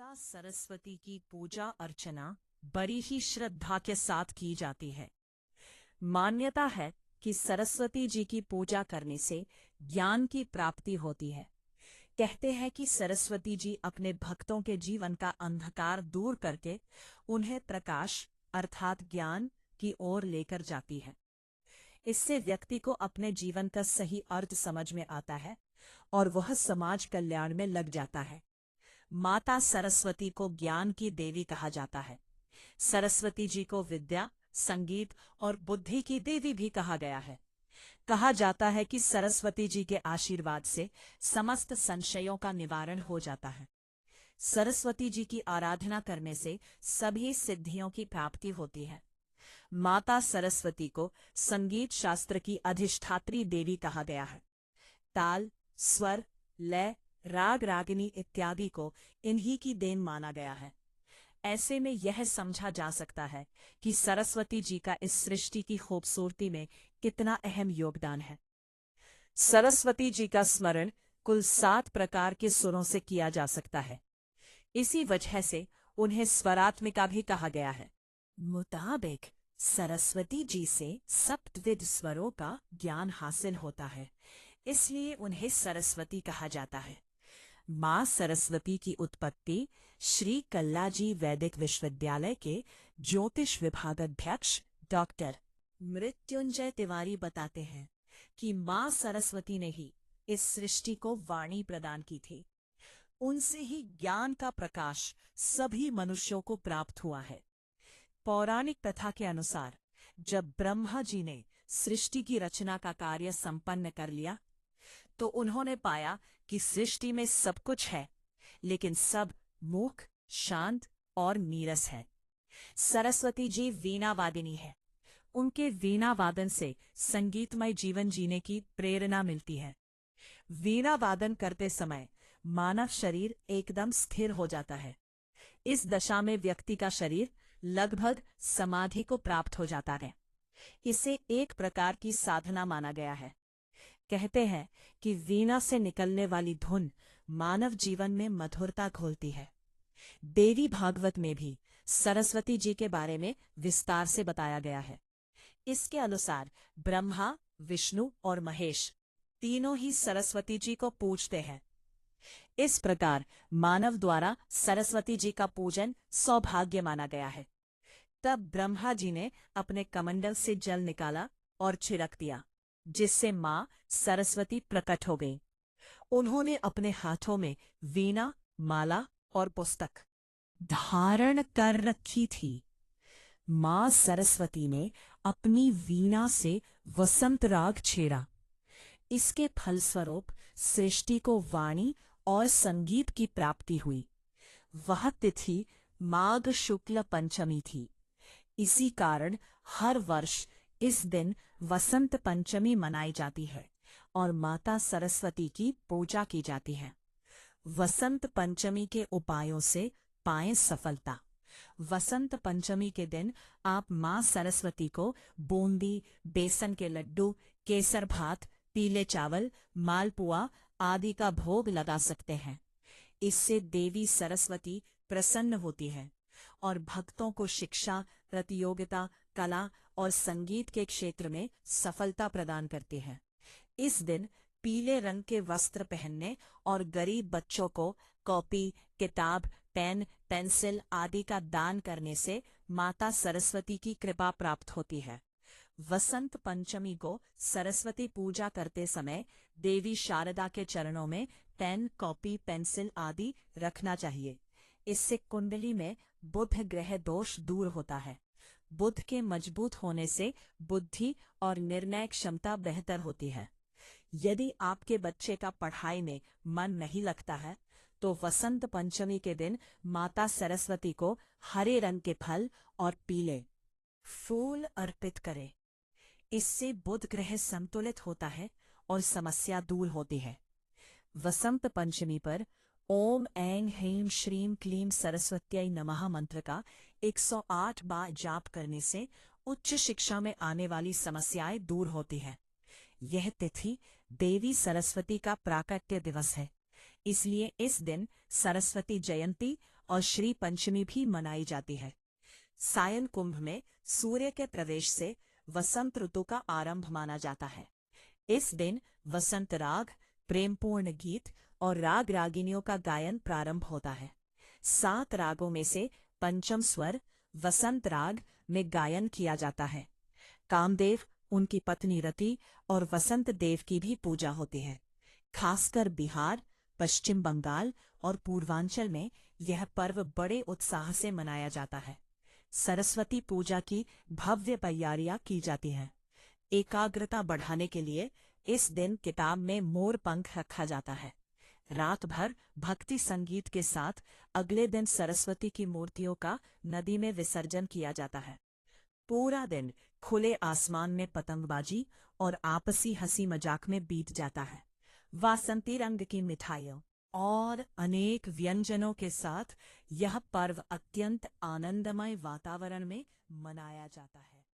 माता सरस्वती की पूजा अर्चना बड़ी ही श्रद्धा के साथ की जाती है। मान्यता है कि सरस्वती जी की पूजा करने से ज्ञान की प्राप्ति होती है। कहते हैं कि सरस्वती जी अपने भक्तों के जीवन का अंधकार दूर करके उन्हें प्रकाश अर्थात ज्ञान की ओर लेकर जाती है। इससे व्यक्ति को अपने जीवन का सही अर्थ समझ में आता है और वह समाज कल्याण में लग जाता है। माता सरस्वती को ज्ञान की देवी कहा जाता है। सरस्वती जी को विद्या, संगीत और बुद्धि की देवी भी कहा गया है। कहा जाता है कि सरस्वती जी के आशीर्वाद से समस्त संशयों का निवारण हो जाता है। सरस्वती जी की आराधना करने से सभी सिद्धियों की प्राप्ति होती है। माता सरस्वती को संगीत शास्त्र की अधिष्ठात्री देवी कहा गया है। ताल, स्वर, लय, राग रागिनी इत्यादि को इन्हीं की देन माना गया है। ऐसे में यह समझा जा सकता है कि सरस्वती जी का इस सृष्टि की खूबसूरती में कितना अहम योगदान है। सरस्वती जी का स्मरण कुल 7 प्रकार के सुरों से किया जा सकता है। इसी वजह से उन्हें स्वरात्मिका भी कहा गया है। मुताबिक सरस्वती जी से सप्तविध स्वरों का ज्ञान हासिल होता है, इसलिए उन्हें सरस्वती कहा जाता है। मां सरस्वती की उत्पत्ति श्री कल्लाजी वैदिक विश्वविद्यालय के ज्योतिष विभागाध्यक्ष डॉक्टर मृत्युंजय तिवारी बताते हैं कि मां सरस्वती ने ही इस सृष्टि को वाणी प्रदान की थी। उनसे ही ज्ञान का प्रकाश सभी मनुष्यों को प्राप्त हुआ है। पौराणिक कथा के अनुसार जब ब्रह्मा जी ने सृष्टि की रचना का कार्य संपन्न कर लिया तो उन्होंने पाया कि सृष्टि में सब कुछ है, लेकिन सब मूक, शांत और नीरस है। सरस्वती जी वीणा वादिनी है। उनके वीणा वादन से संगीतमय जीवन जीने की प्रेरणा मिलती है। वीणा वादन करते समय मानव शरीर एकदम स्थिर हो जाता है। इस दशा में व्यक्ति का शरीर लगभग समाधि को प्राप्त हो जाता है। इसे एक प्रकार की साधना माना गया है। कहते हैं कि वीणा से निकलने वाली धुन मानव जीवन में मधुरता घोलती है। देवी भागवत में भी सरस्वती जी के बारे में विस्तार से बताया गया है। इसके अनुसार ब्रह्मा, विष्णु और महेश तीनों ही सरस्वती जी को पूजते हैं। इस प्रकार मानव द्वारा सरस्वती जी का पूजन सौभाग्य माना गया है। तब ब्रह्मा जी ने अपने कमंडल से जल निकाला और छिड़क दिया, जिससे मां सरस्वती प्रकट हो गई। उन्होंने अपने हाथों में वीणा, माला और पुस्तक धारण कर रखी थी। मां सरस्वती ने अपनी वीणा से वसंत राग छेड़ा। इसके फलस्वरूप सृष्टि को वाणी और संगीत की प्राप्ति हुई। वह तिथि माघ शुक्ल पंचमी थी। इसी कारण हर वर्ष इस दिन वसंत पंचमी मनाई जाती है और माता सरस्वती की पूजा की जाती है। वसंत पंचमी के उपायों से पाएं सफलता। वसंत पंचमी के दिन आप मां सरस्वती को बूंदी, बेसन के लड्डू, केसर भात, पीले चावल, मालपुआ आदि का भोग लगा सकते हैं। इससे देवी सरस्वती प्रसन्न होती है और भक्तों को शिक्षा, प्रतियोगिता, कला और संगीत के क्षेत्र में सफलता प्रदान करती है। इस दिन पीले रंग के वस्त्र पहनने और गरीब बच्चों को कॉपी, किताब, पेन, पेंसिल आदि का दान करने से माता सरस्वती की कृपा प्राप्त होती है। वसंत पंचमी को सरस्वती पूजा करते समय देवी शारदा के चरणों में पेन, कॉपी, पेंसिल आदि रखना चाहिए। इससे कुंडली में बुध ग्रह दोष दूर होता है। बुध के मजबूत होने से बुद्धि और निर्णय क्षमता बेहतर होती है। यदि आपके बच्चे का पढ़ाई में मन नहीं लगता है तो वसंत पंचमी के दिन माता सरस्वती को हरे रंग के फल और पीले फूल अर्पित करें। इससे बुध ग्रह संतुलित होता है और समस्या दूर होती है। वसंत पंचमी पर ओम ऐं ह्रीं श्रीं क्लीं सरस्वत्यै नमः मंत्र का 108 बार जाप करने से उच्च शिक्षा में आने वाली समस्याएं दूर होती हैं। यह तिथि देवी सरस्वती का प्राकट्य दिवस है। इसलिए इस दिन सरस्वती जयंती और श्री पंचमी भी मनाई जाती है। सायन कुंभ में सूर्य के प्रवेश से वसंत ऋतु का आरंभ माना जाता है। इस दिन वसंत राग, प्रेमपूर्ण गीत और राग रागिनियों का गायन प्रारंभ होता है। 7 रागों में से पंचम स्वर वसंत राग में गायन किया जाता है। कामदेव, उनकी पत्नी रति और वसंत देव की भी पूजा होती है। खासकर बिहार, पश्चिम बंगाल और पूर्वांचल में यह पर्व बड़े उत्साह से मनाया जाता है। सरस्वती पूजा की भव्य तैयारियां की जाती हैं। एकाग्रता बढ़ाने के लिए इस दिन किताब में मोर पंख रखा जाता है। रात भर भक्ति संगीत के साथ अगले दिन सरस्वती की मूर्तियों का नदी में विसर्जन किया जाता है। पूरा दिन खुले आसमान में पतंगबाजी और आपसी हंसी मजाक में बीत जाता है। वासंती रंग की मिठाइयों और अनेक व्यंजनों के साथ यह पर्व अत्यंत आनंदमय वातावरण में मनाया जाता है।